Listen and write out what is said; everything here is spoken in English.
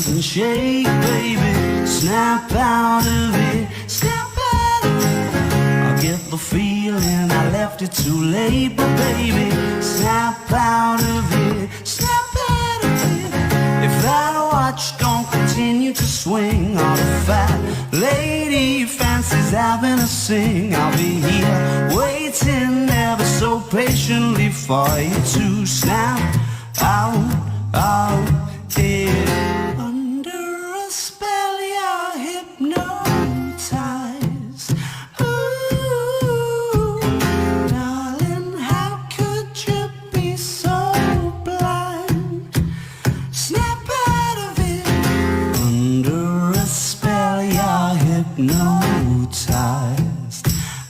and shake, baby. Snap out of it, snap out of it. I get the feeling I left it too late, but baby, snap out of it, snap out of it. If that watch don't continue to swing, all the fat lady fancies having a sing. I'll be here waiting ever so patiently for you to snap out of it.